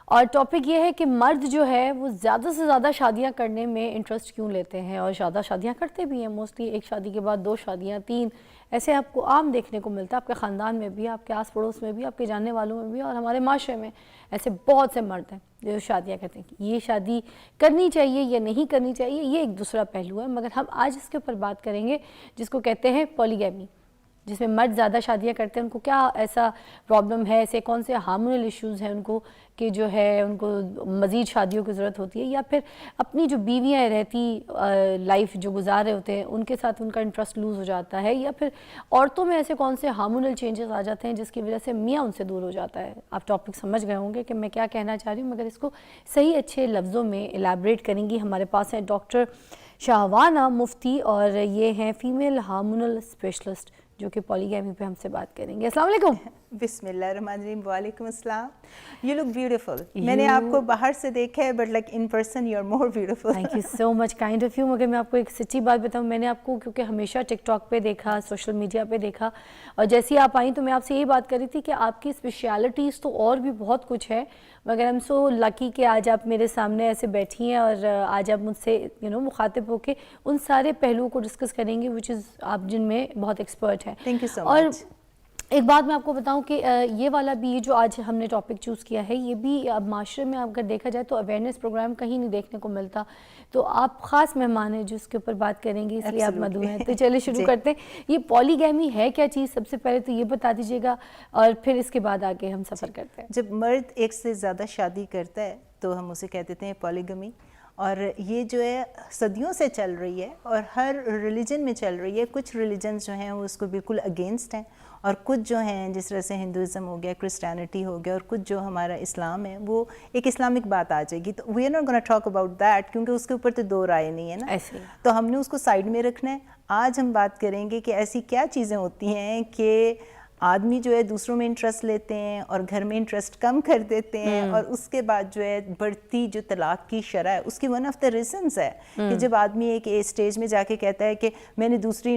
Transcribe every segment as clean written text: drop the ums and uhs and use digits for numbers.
اور ٹاپک یہ ہے کہ مرد جو ہے وہ زیادہ سے زیادہ شادیاں کرنے میں انٹرسٹ کیوں لیتے ہیں، اور زیادہ شادیاں کرتے بھی ہیں موسٹلی، ایک شادی کے بعد 2 شادیاں 3، ایسے آپ کو عام دیکھنے کو ملتا ہے، آپ کے خاندان میں بھی، آپ کے آس پڑوس میں بھی، آپ کے جاننے والوں میں بھی، اور ہمارے معاشرے میں ایسے بہت سے مرد ہیں جو شادیاں کرتے ہیں کہ یہ شادی کرنی چاہیے یا نہیں کرنی چاہیے، یہ ایک دوسرا پہلو ہے، مگر ہم آج اس کے اوپر بات کریں گے جس کو کہتے ہیں پولیگیمی، جس میں مرد زیادہ شادیاں کرتے ہیں، ان کو کیا ایسا پرابلم ہے، ایسے کون سے ہارمونل ایشوز ہیں ان کو کہ جو ہے ان کو مزید شادیوں کی ضرورت ہوتی ہے، یا پھر اپنی جو بیویاں رہتی لائف جو گزار رہے ہوتے ہیں ان کے ساتھ ان کا انٹرسٹ لوز ہو جاتا ہے، یا پھر عورتوں میں ایسے کون سے ہارمونل چینجز آ جاتے ہیں جس کی وجہ سے میاں ان سے دور ہو جاتا ہے۔ آپ ٹاپک سمجھ گئے ہوں گے کہ میں کیا کہنا چاہ رہی ہوں، مگر اس کو صحیح اچھے لفظوں میں الیبریٹ کریں گی۔ ہمارے پاس ہیں ڈاکٹر شاہوانہ مفتی، اور یہ ہیں فیمیل ہارمونل اسپیشلسٹ جو کہ پولیگیمی پہ ہم سے بات کریں گے۔ السلام علیکم۔ بسم اللہ الرحمن الرحیم، وعلیکم السلام۔ You look beautiful. میں نے آپ کو باہر سے دیکھا ہے but like in person you are more beautiful. Thank you so much, kind of you. مگر میں آپ کو ایک سچی بات بتاؤں، میں نے آپ کو کیونکہ ہمیشہ ٹک ٹاک پہ دیکھا، سوشل میڈیا پہ دیکھا، اور جیسی آپ آئیں تو میں آپ سے یہی بات کر رہی تھی کہ آپ کی اسپیشیلٹیز تو اور بھی بہت کچھ ہے، مگر آئی ایم سو لکی کہ آج آپ میرے سامنے ایسے بیٹھی ہیں اور آج آپ مجھ سے مخاطب ہو کے ان سارے پہلوؤں کو ڈسکس کریں گے وچ از آپ جن میں بہت ایکسپرٹ ہیں۔ تھینک یو سو اور مچ۔ ایک بات میں آپ کو بتاؤں کہ یہ والا بھی، یہ جو آج ہم نے ٹاپک چوز کیا ہے، یہ بھی اب معاشرے میں اگر دیکھا جائے تو اویئرنیس پروگرام کہیں نہیں دیکھنے کو ملتا، تو آپ خاص مہمان ہیں جو اس کے اوپر بات کریں گے، اس لیے آپ مدعو ہیں۔ تو چلے شروع کرتے ہیں۔ یہ پولیگیمی ہے کیا چیز، سب سے پہلے تو یہ بتا دیجیے گا، اور پھر اس کے بعد آگے ہم سفر کرتے ہیں۔ جب مرد ایک سے زیادہ شادی کرتا ہے تو ہم اسے کہہ دیتے ہیں پولیگمی، اور یہ جو ہے صدیوں سے چل رہی ہے اور ہر ریلیجن میں چل رہی ہے۔ کچھ ریلیجنز جو ہیں وہ اس کو بالکل اگینسٹ ہیں، اور کچھ جو ہیں جس طرح سے ہندوازم ہو گیا، کرسچینٹی ہو گیا، اور کچھ جو ہمارا اسلام ہے وہ ایک اسلامک بات آ جائے گی، تو we are not gonna talk about that, کیونکہ اس کے اوپر تو 2 رائے نہیں ہے نا، ایسے تو ہم نے اس کو سائڈ میں رکھنا ہے۔ آج ہم بات کریں گے کہ ایسی کیا چیزیں ہوتی ہیں کہ آدمی جو ہے دوسروں میں انٹرسٹ لیتے ہیں اور گھر میں انٹرسٹ کم کر دیتے ہیں، اور اس کے بعد جو ہے بڑھتی جو طلاق کی شرح ہے اس کی ون آف دا ریزنز ہے کہ جب آدمی ایک اسٹیج میں جا کے کہتا ہے کہ میں نے دوسری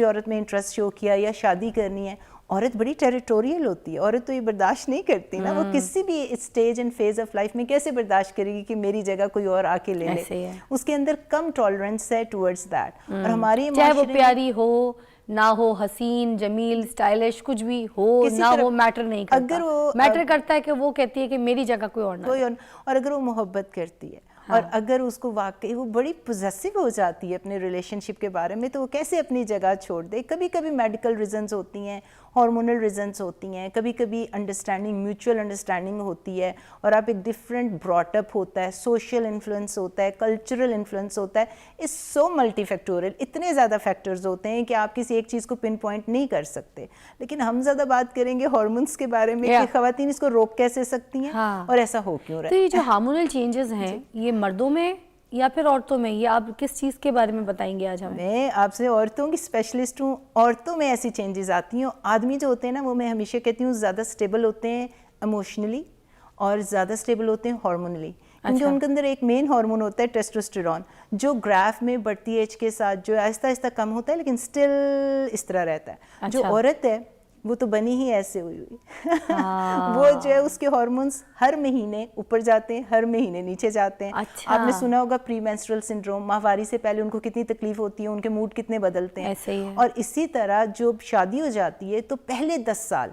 عورت میں انٹرسٹ شو کیا یا شادی کرنی ہے۔ عورت بڑی ٹیریٹوریل ہوتی ہے، عورت تو یہ برداشت نہیں کرتی نا، وہ کسی بھی stage and phase of life میں کیسے برداشت کرے گی کہ میری جگہ کوئی اور آ کے لے لے، اس کے اندر کم ٹالرنس ہے ٹورڈز دیٹ۔ اور ہماری چاہے وہ پیاری ہو نہ ہو، حسین جمیل اسٹائلش کچھ بھی ہو نہ ہو، میٹر نہیں کرتا، اگر وہ میٹر کرتا ہے کہ وہ کہتی ہے کہ میری جگہ کوئی اور نہ ہو، اور اگر وہ محبت کرتی ہے، اور اگر اس کو واقعی وہ بڑی پوزیسو ہو جاتی ہے اپنے ریلیشن شپ کے بارے میں، تو وہ کیسے اپنی جگہ چھوڑ دے۔ کبھی کبھی میڈیکل ریزنز ہوتی ہیں، ہارمونل ریزنز ہوتی ہیں، کبھی کبھی انڈرسٹینڈنگ، میوچل انڈرسٹینڈنگ ہوتی ہے، اور آپ ایک ڈفرینٹ براٹ اپ ہوتا ہے، سوشل انفلوئنس ہوتا ہے، کلچرل انفلوئنس ہوتا ہے، اس سو ملٹی فیکٹوریل، اتنے زیادہ فیکٹرز ہوتے ہیں کہ آپ کسی ایک چیز کو پن پوائنٹ نہیں کر سکتے۔ لیکن ہم زیادہ بات کریں گے ہارمونس کے بارے میں کہ خواتین اس کو روک کیسے سکتی ہیں اور ایسا ہو کیوں رہا ہے۔ تو یہ جو ہارمونل چینجز ہیں یہ مردوں میں یا پھر عورتوں میں، یہ آپ کس چیز کے بارے میں بتائیں گے آج ہمیں؟ میں آپ سے عورتوں کی اسپیشلسٹ ہوں۔ عورتوں میں ایسی چینجز آتی ہیں، آدمی جو ہوتے ہیں نا وہ میں ہمیشہ کہتی ہوں زیادہ اسٹیبل ہوتے ہیں ایموشنلی، اور زیادہ اسٹیبل ہوتے ہیں ہارمونلی، کیونکہ ان کے اندر ایک مین ہارمون ہوتا ہے ٹیسٹوسٹیرون، جو گراف میں بڑھتی ایج کے ساتھ جو آہستہ آہستہ کم ہوتا ہے لیکن اسٹل اس طرح رہتا ہے۔ جو عورت ہے وہ تو بنی ہی ایسے ہوئی وہ جو ہے اس کے ہارمونز ہر مہینے اوپر جاتے ہیں، ہر مہینے نیچے جاتے ہیں۔ آپ نے سنا ہوگا پری مینسٹرل سنڈروم، ماہواری سے پہلے ان کو کتنی تکلیف ہوتی ہے، ان کے موڈ کتنے بدلتے ہیں، اور اسی طرح جو شادی ہو جاتی ہے تو پہلے 10 سال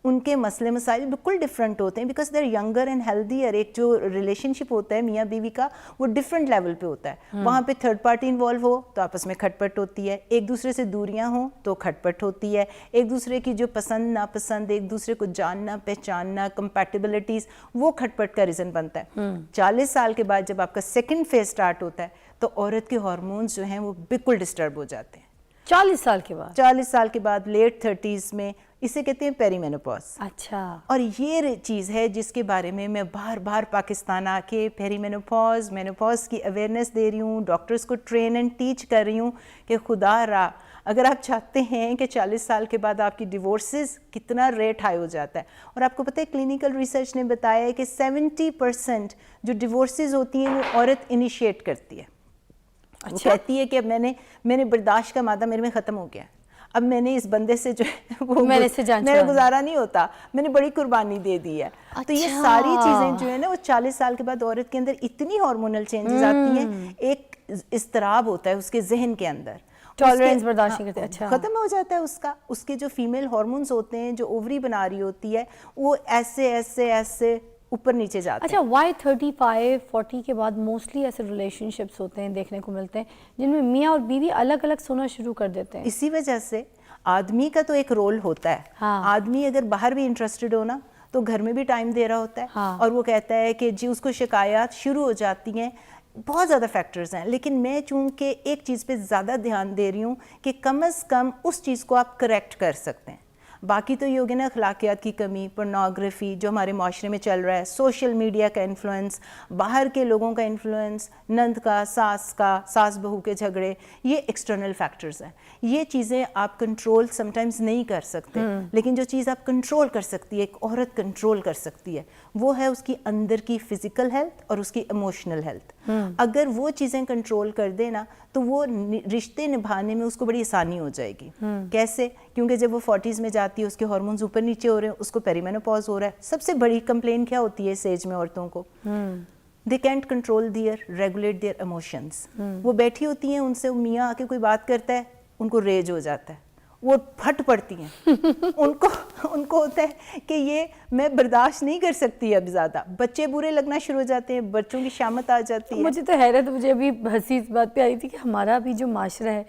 ان کے مسئلے مسائل بالکل ڈفرینٹ ہوتے ہیں، because they are younger and healthy, اور ایک جو ریلیشن شپ ہوتا ہے میاں بیوی کا وہ ڈفرینٹ لیول پہ ہوتا ہے۔ وہاں پہ تھرڈ پارٹی انوالو ہو تو آپس میں کھٹ پٹ ہوتی ہے، ایک دوسرے سے دوریاں ہوں تو کھٹ پٹ ہوتی ہے، ایک دوسرے کی جو پسند ناپسند، ایک دوسرے کو جاننا پہچاننا، کمپیٹیبلٹیز، وہ کھٹ پٹ کا ریزن بنتا ہے۔ 40 سال کے بعد جب آپ کا سیکنڈ فیز سٹارٹ ہوتا ہے تو عورت کے ہارمونز جو ہیں وہ بالکل ڈسٹرب ہو جاتے ہیں۔ 40 سال کے بعد؟ 40 سال کے بعد، لیٹ 30s میں، اسے کہتے ہیں پیری مینوپاز۔ اچھا۔ اور یہ چیز ہے جس کے بارے میں میں بار بار پاکستان آ کے پیری مینوپاز کی اویئرنیس دے رہی ہوں، ڈاکٹرز کو ٹرین اینڈ ٹیچ کر رہی ہوں کہ خدا را اگر آپ چاہتے ہیں کہ 40 سال کے بعد آپ کی ڈیورسز کتنا ریٹ ہائی ہو جاتا ہے، اور آپ کو پتہ ہے کلینکل ریسرچ نے بتایا ہے کہ 70% جو ڈیورسز ہوتی ہیں وہ عورت انیشیٹ کرتی ہے۔ وہ کہتی ہے کہ اب میں نے برداشت کا مادہ میرے میں ختم ہو گیا، اب میں نے اس بندے سے جو ہے وہ میں نے اس سے جان میرا چھڑانی۔ گزارا نہیں ہوتا، میں نے بڑی قربانی دے دی ہے۔ تو یہ ساری چیزیں جو ہے نا وہ 40 سال کے بعد عورت کے اندر اتنی ہارمونل چینجز آتی ہیں، ایک اضطراب ہوتا ہے اس کے ذہن کے اندر، ٹالرنس برداشت نہیں کرتے۔ اچھا، ختم ہو جاتا ہے اس کے جو فیمیل ہارمونز ہوتے ہیں جو اووری بنا رہی ہوتی ہے وہ ایسے ایسے ایسے اوپر نیچے جاتے ہیں۔ اچھا وائی 35-40 کے بعد موسٹلی ایسے ریلیشن شپس ہوتے ہیں دیکھنے کو ملتے ہیں جن میں میاں اور بیوی الگ الگ سونا شروع کر دیتے ہیں؟ اسی وجہ سے آدمی کا تو ایک رول ہوتا ہے، آدمی اگر باہر بھی انٹرسٹڈ ہونا تو گھر میں بھی ٹائم دے رہا ہوتا ہے، اور وہ کہتا ہے کہ جی اس کو شکایات شروع ہو جاتی ہیں، بہت زیادہ فیکٹرز ہیں، لیکن میں چونکہ ایک چیز پہ زیادہ دھیان دے رہی ہوں کہ کم از کم اس چیز کو آپ کریکٹ کر سکتے ہیں۔ باقی تو یہ ہوگی نا اخلاقیات کی کمی، پورنوگرافی جو ہمارے معاشرے میں چل رہا ہے، سوشل میڈیا کا انفلوئنس، باہر کے لوگوں کا انفلوئنس، نند کا، ساس بہو کے جھگڑے، یہ ایکسٹرنل فیکٹرز ہیں۔ یہ چیزیں آپ کنٹرول سم ٹائمز نہیں کر سکتے، لیکن جو چیز آپ کنٹرول کر سکتی ہے، ایک عورت کنٹرول کر سکتی ہے، وہ ہے اس کی اندر کی فزیکل ہیلتھ اور اس کی ایموشنل ہیلتھ۔ اگر وہ چیزیں کنٹرول کر دے نا تو وہ رشتے نبھانے میں اس کو بڑی آسانی ہو جائے گی۔ کیسے؟ کیونکہ جب وہ 40s میں جاتی ہے، اس کے ہارمونز اوپر نیچے ہو رہے ہیں، اس کو پیریمینوپاز ہو رہا ہے۔ سب سے بڑی کمپلین کیا ہوتی ہے اس ایج میں عورتوں کو؟ They can't control regulate their emotions. وہ بیٹھی ہوتی ہیں، ان سے میاں آ کے کوئی بات کرتا ہے، ان کو ریج ہو جاتا ہے، وہ پھٹ پڑتی ہیں، ان کو ہوتا ہے کہ یہ میں برداشت نہیں کر سکتی اب زیادہ۔ بچے برے لگنا شروع ہو جاتے ہیں، بچوں کی شامت آ جاتی ہے۔ مجھے تو حیرت، مجھے ابھی ہنسی اس بات پہ آئی تھی کہ ہمارا ابھی جو معاشرہ ہے،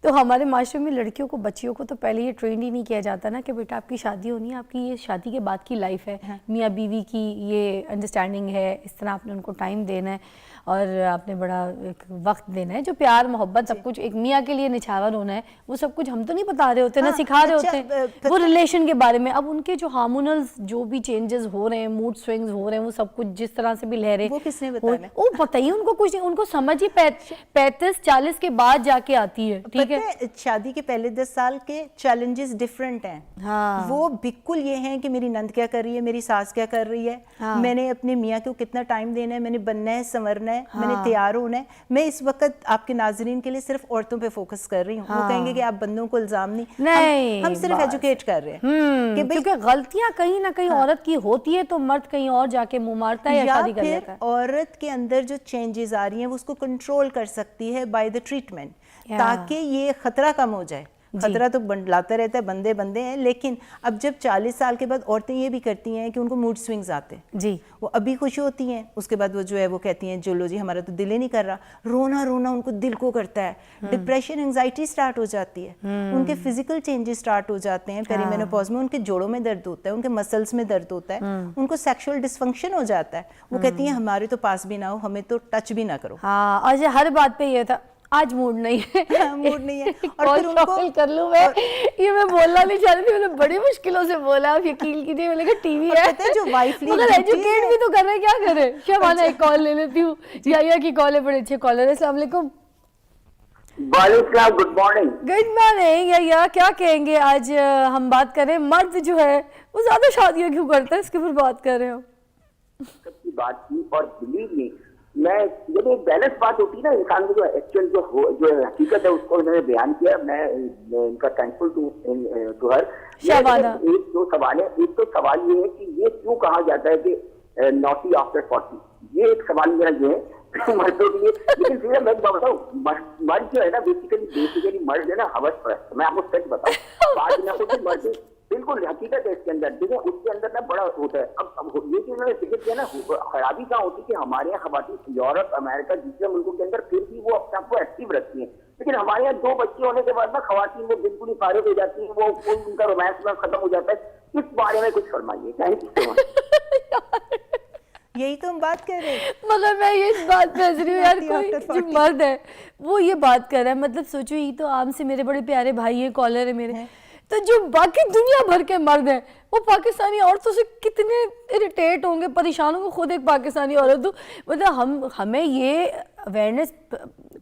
تو ہمارے معاشرے میں لڑکیوں کو، بچیوں کو تو پہلے یہ ٹرینڈ ہی نہیں کیا جاتا نا کہ بیٹا آپ کی شادی ہونی ہے، آپ کی یہ شادی کے بعد کی لائف ہے، میاں بیوی کی یہ انڈرسٹینڈنگ ہے، اس طرح آپ نے ان کو ٹائم دینا ہے اور آپ نے بڑا ایک وقت دینا ہے، جو پیار محبت سب کچھ ایک میاں کے لیے نچھاور ہونا ہے، وہ سب کچھ ہم تو نہیں بتا رہے ہوتے، نہ سکھا رہے ہوتے ہیں وہ ریلیشن کے بارے میں۔ اب ان کے جو ہارمونلز جو بھی چینجز ہو رہے ہیں، موڈ سوئنگز ہو رہے ہیں، وہ سب کچھ جس طرح سے بھی لہریں، وہ کس نے بتانا؟ وہ پتہ ہی ان کو کچھ نہیں، ان کو سمجھ ہی 35-40 کے بعد جا کے آتی ہے۔ ٹھیک ہے، شادی کے پہلے 10 سال کے چیلنجز ڈیفرنٹ ہیں، وہ بالکل یہ ہیں کہ میری نند کیا کر رہی ہے، میری ساس کیا کر رہی ہے، میں نے اپنے میاں کو کتنا ٹائم دینا ہے، میں نے بننا ہے، سنورنا ہے، میں نے تیار ہونا ہے۔ میں اس وقت آپ کے ناظرین کے لیے صرف عورتوں پہ فوکس کر رہی ہوں، وہ کہیں گے کہ آپ بندوں کو الزام نہیں، ہم صرف ایجوکیٹ کر رہے ہیں کیونکہ غلطیاں کہیں نہ کہیں عورت کی ہوتی ہے تو مرد کہیں اور جا کے منہ مارتا ہے یا شادی کر لیتا ہے۔ عورت کے اندر جو چینجز آ رہی ہیں وہ اس کو کنٹرول کر سکتی ہے بائی دا ٹریٹمنٹ، تاکہ یہ خطرہ کم ہو جائے۔ خطرہ تو لاتا رہتا ہے، بندے ہیں، لیکن اب جب 40 سال کے بعد عورتیں یہ بھی کرتی ہیں کہ ان کو موڈ سوئنگز آتے ہیں، جی وہ ابھی خوش ہوتی ہیں، اس کے بعد وہ جو ہے وہ کہتی ہیں چلو جی ہمارا تو دل ہی نہیں کر رہا، رونا ان کو دل کو کرتا ہے، ڈپریشن انگزائٹی سٹارٹ ہو جاتی ہے، ان کے فزیکل چینجز سٹارٹ ہو جاتے ہیں، پیریمینوپاز میں ان کے جوڑوں میں درد ہوتا ہے، ان کے مسلز میں درد ہوتا ہے، ان کو سیکشول ڈسفنکشن ہو جاتا ہے، وہ کہتی ہیں ہمارے تو پاس بھی نہ ہو، ہمیں تو ٹچ بھی نہ کرو۔ ہاں، آج ہر بات پہ یہ تھا آج موڈ نہیں ہے، موڈ نہیں ہے، اور پھر ان کو کر لوں میں یہ میں بولنا نہیں چاہ رہی تھی، میں نے بڑی مشکلوں سے بولا، آپ یقین کیجیے، میں نے کہا ٹی وی ہے جو وائفلی مگر ایجوکیٹ بھی تو کر رہے ہیں، کیا کریں؟ شبانہ ایک کال لے لیتی ہوں، یا کی کال ہے، بڑے اچھے کالر ہے۔ السلام علیکم۔ وعلیکم السلام، گڈ مارننگ۔ Good morning. یا کیا کہیں گے؟ آج ہم بات کر رہے ہیں مرد جو ہے وہ زیادہ شادیاں کیوں کرتا ہے، اس کے اوپر بات کر رہے ہو۔ سب کی بات کی، اور بلیو می، میں جب ایک بیلنس بات ہوتی ہے نا، انسان کو جو ایکچوئل جو حقیقت ہے اس کو انہوں نے بیان کیا، میں ان کا تھینکفل ٹو ہر۔ ایک دو سوال ہے، ایک تو سوال یہ ہے کہ یہ کیوں کہا جاتا ہے کہ نوٹی آفٹر 40، یہ ایک سوال میرا یہ ہے مردوں کے لیے۔ لیکن پھر میں بتاؤں، مرد جو ہے نا بیسیکلی مرد ہے نا ہوس پرست، میں آپ کو سچ بتاؤں، بات نہ ہوتی مرد بالکل حقیقت ہے اس کے اندر، دیکھیں اس کے اندر نا بڑا ہوتا ہے۔ اب یہ چیز میں نے ذکر کیا نا، خرابی کہاں ہوتی ہے کہ ہمارے یہاں خواتین یورپ، امریکہ، دوسرے ملکوں کے اندر پھر بھی وہ اپنے آپ کو ایکٹیو رکھتی ہیں، لیکن ہمارے یہاں 2 بچے ہونے کے بعد نا خواتین وہ بالکل ہی فارغ ہو جاتی ہیں، وہ ان کا رومانس میں ختم ہو جاتا ہے۔ اس بارے میں کچھ فرمائیے، تھینک یو سو مچ۔ یہی تو ہم بات کر رہے ہیں، مگر میں یہ اس بات پہ ہنس رہی ہوں یار، کوئی جو مرد ہے وہ یہ بات کر رہا ہے، مطلب سوچو یہ تو عام سے میرے بڑے پیارے بھائی ہیں، کالر ہیں میرے، تو جو باقی دنیا بھر کے مرد ہیں وہ پاکستانی عورتوں سے کتنے اریٹیٹ ہوں گے، پریشان ہوں گے۔ خود ایک پاکستانی عورت ہوں، مطلب ہمیں یہ اویئرنیس